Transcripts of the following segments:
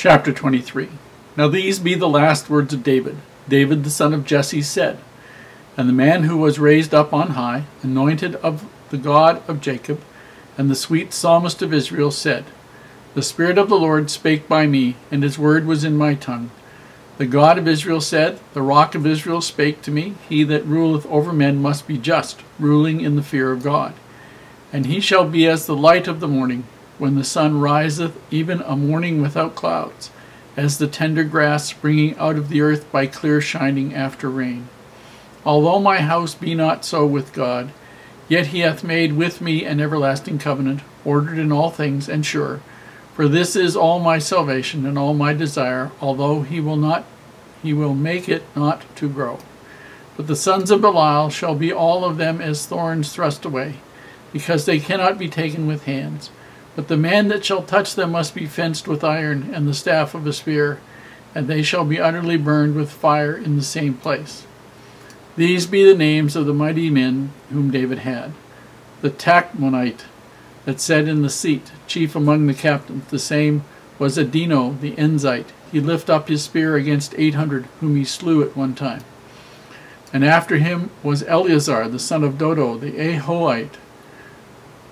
Chapter 23. Now these be the last words of David. David the son of Jesse said, And the man who was raised up on high, anointed of the God of Jacob, and the sweet psalmist of Israel said, The Spirit of the Lord spake by me, and his word was in my tongue. The God of Israel said, The rock of Israel spake to me, He that ruleth over men must be just, ruling in the fear of God. And he shall be as the light of the morning, when the sun riseth, even a morning without clouds, as the tender grass springing out of the earth by clear shining after rain. Although my house be not so with God, yet he hath made with me an everlasting covenant, ordered in all things, and sure. For this is all my salvation and all my desire, although he will make it not to grow. But the sons of Belial shall be all of them as thorns thrust away, because they cannot be taken with hands. But the man that shall touch them must be fenced with iron and the staff of a spear, and they shall be utterly burned with fire in the same place. These be the names of the mighty men whom David had. The Tachmonite that sat in the seat, chief among the captains, the same was Adino the Enzite. He lift up his spear against 800, whom he slew at one time. And after him was Eleazar the son of Dodo the Ahohite,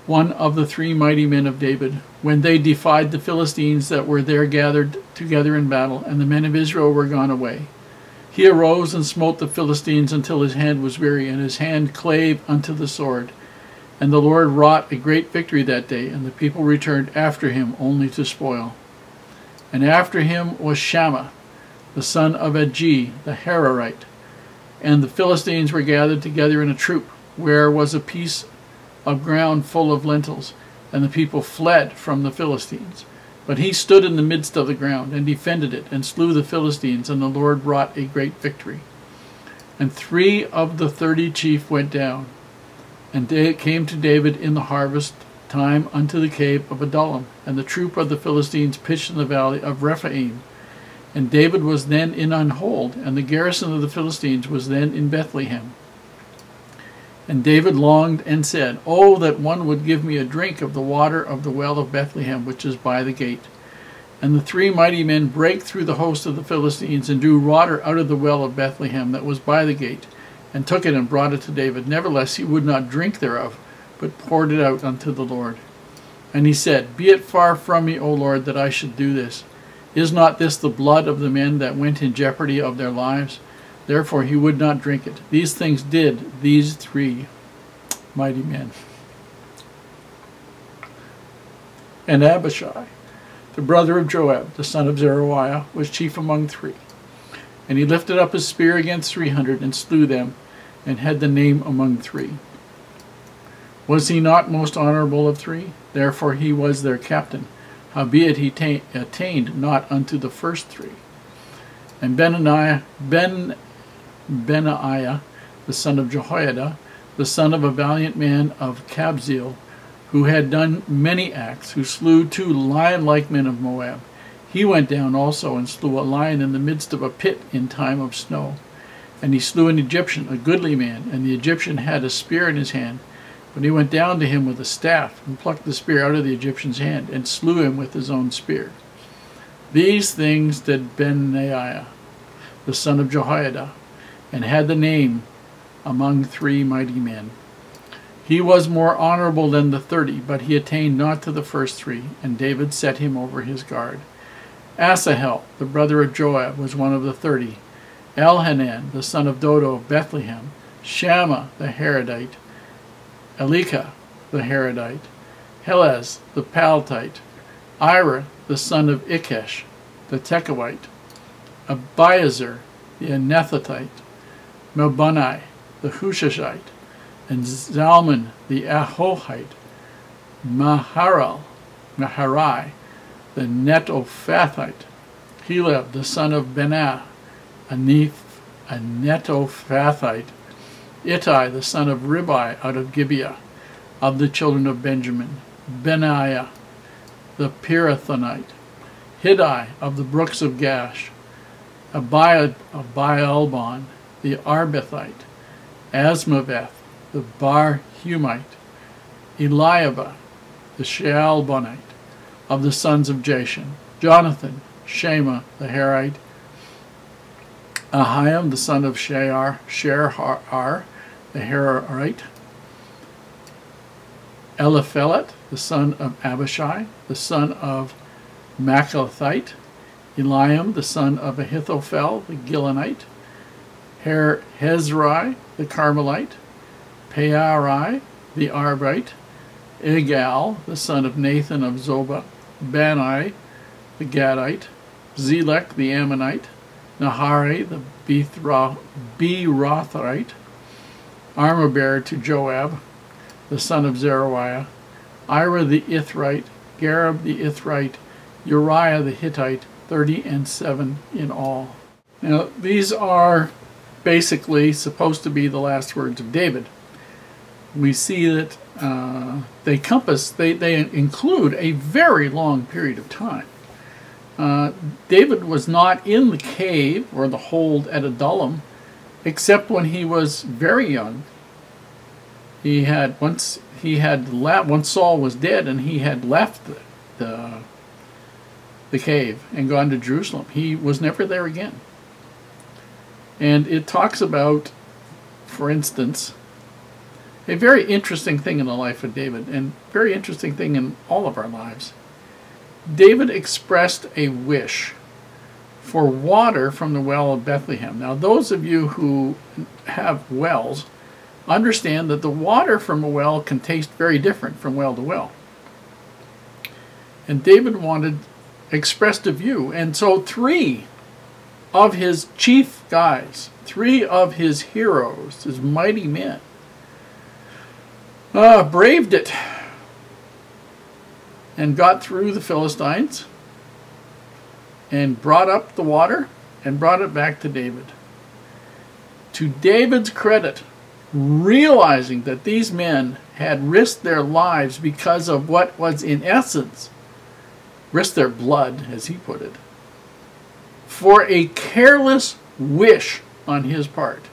one of the 3 mighty men of David, when they defied the Philistines that were there gathered together in battle, and the men of Israel were gone away. He arose and smote the Philistines until his hand was weary, and his hand clave unto the sword. And the Lord wrought a great victory that day, and the people returned after him only to spoil. And after him was Shammah, the son of Agee, the Hararite. And the Philistines were gathered together in a troop, where was a piece of ground full of lentils, and the people fled from the Philistines. But he stood in the midst of the ground, and defended it, and slew the Philistines, and the Lord wrought a great victory. And 3 of the 30 chief went down, and they came to David in the harvest time unto the cave of Adullam, and the troop of the Philistines pitched in the valley of Rephaim. And David was then in an hold, and the garrison of the Philistines was then in Bethlehem. And David longed and said, Oh, that one would give me a drink of the water of the well of Bethlehem, which is by the gate. And the 3 mighty men brake through the host of the Philistines, and drew water out of the well of Bethlehem that was by the gate, and took it and brought it to David. Nevertheless he would not drink thereof, but poured it out unto the Lord. And he said, Be it far from me, O Lord, that I should do this. Is not this the blood of the men that went in jeopardy of their lives? Therefore he would not drink it. These things did these 3 mighty men. And Abishai, the brother of Joab, the son of Zeruiah, was chief among 3. And he lifted up his spear against 300, and slew them, and had the name among 3. Was he not most honorable of 3? Therefore he was their captain. Howbeit he attained not unto the first 3. And Benaiah, the son of Jehoiada, the son of a valiant man of Kabzeel, who had done many acts, who slew 2 lion-like men of Moab. He went down also and slew a lion in the midst of a pit in time of snow. And he slew an Egyptian, a goodly man, and the Egyptian had a spear in his hand. But he went down to him with a staff, and plucked the spear out of the Egyptian's hand, and slew him with his own spear. These things did Benaiah, the son of Jehoiada, and had the name among 3 mighty men. He was more honorable than the 30, but he attained not to the first 3, and David set him over his guard. Asahel, the brother of Joab, was one of the 30. Elhanan, the son of Dodo of Bethlehem. Shammah, the Haradite. Elika, the Haradite. Helez, the Palatite. Ira, the son of Ikesh, the Tekoite. Abiezer, the Anethatite. Melbunai, the Hushashite, and Zalman, the Ahohite. Maharai, the Netophathite. Heleb, the son of Benah, a Netophathite. Ittai, the son of Ribai, out of Gibeah, of the children of Benjamin. Benaiah, the Pirathonite. Hiddai, of the brooks of Gash. Abiad of Baalbon, the Arbethite. Asmaveth, the Barhumite. Eliabah, the Shaalbonite, of the sons of Jashan. Jonathan, Shema the Herite, Ahiam the son of Sherhar the Herite, Eliphelet the son of Abishai, the son of Machalathite, Eliam the son of Ahithophel the Gilonite, Hezrai the Carmelite, Pearai the Arbite, Igal the son of Nathan of Zobah, Bani the Gadite, Zelek the Ammonite, Nahari the Berothite, armor-bearer to Joab, the son of Zeruiah, Ira the Ithrite, Gareb the Ithrite, Uriah the Hittite, 37 in all. Now, these are basically supposed to be the last words of David. We see that they include a very long period of time. David was not in the cave or the hold at Adullam, except when he was very young. Once Saul was dead and he had left the cave and gone to Jerusalem, he was never there again. And it talks about, for instance, a very interesting thing in the life of David, and very interesting thing in all of our lives. David expressed a wish for water from the well of Bethlehem. Now, those of you who have wells understand that the water from a well can taste very different from well to well. And David expressed a view, and so 3 of his chief guys, 3 of his heroes, his mighty men, braved it and got through the Philistines and brought up the water and brought it back to David. To David's credit, realizing that these men had risked their lives because of what was in essence, risked their blood, as he put it, for a careless wish on his part,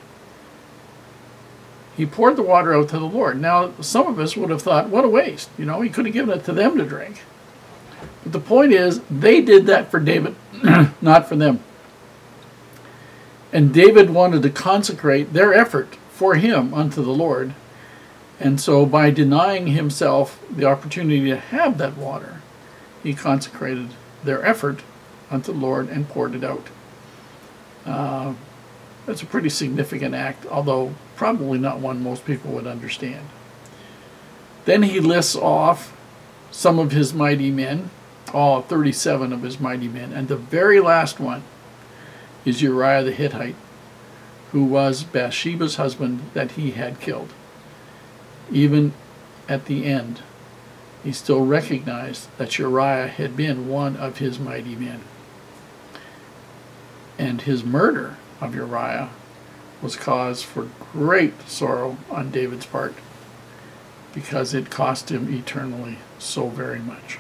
he poured the water out to the Lord. Now, some of us would have thought, what a waste. You know, he could have given it to them to drink. But the point is, they did that for David, not for them. And David wanted to consecrate their effort for him unto the Lord. And so by denying himself the opportunity to have that water, he consecrated their effort unto the Lord and poured it out. That's a pretty significant act, although probably not one most people would understand. Then he lists off some of his mighty men, all 37 of his mighty men, and the very last one is Uriah the Hittite, who was Bathsheba's husband that he had killed. Even at the end, he still recognized that Uriah had been one of his mighty men. And his murder of Uriah was cause for great sorrow on David's part, because it cost him eternally so very much.